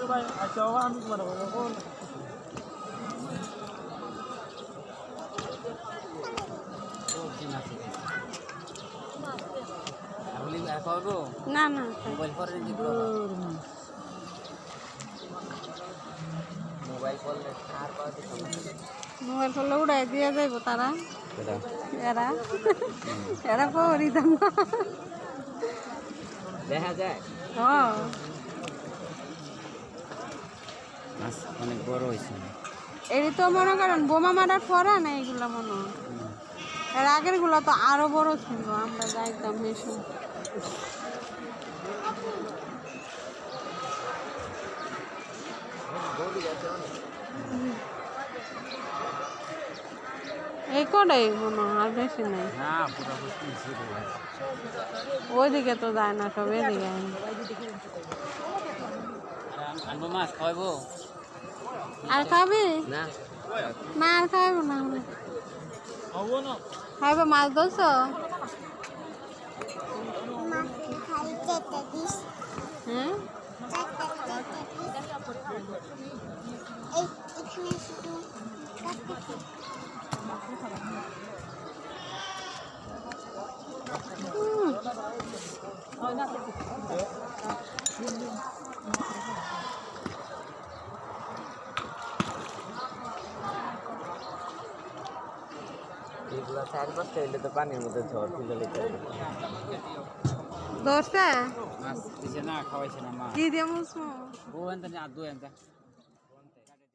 ভাই আচ্ছা আমি তোমার না না মোবাইল করলে উড়াই দিয়ে যাইব তারা এরা এরা পরি দেখা যায় অনেক বড় হয়েছে এই তো মনে করেন বোমা মারার পরে না এইগুলা মনে হয় এর আগের গুলো তো আরো বড় ছিল আমরা যাইতাম বেশি এই কটাই মনে হয় আর বেশি নাই ওইদিকে তো যায় না সব এদিকে মাছ খাওয়াবো আর খাবি না না আর খাইব না খাইব মাছ ধরছ হ্যাঁ এগুলো 4-5 হইলে তো পানির মধ্যে ঝড় তুলে নিতে ধরছে মাছ দিছে না খাওয়াইছে না মা কি দিয়ে মুসমো ও এনতা আদু এনতা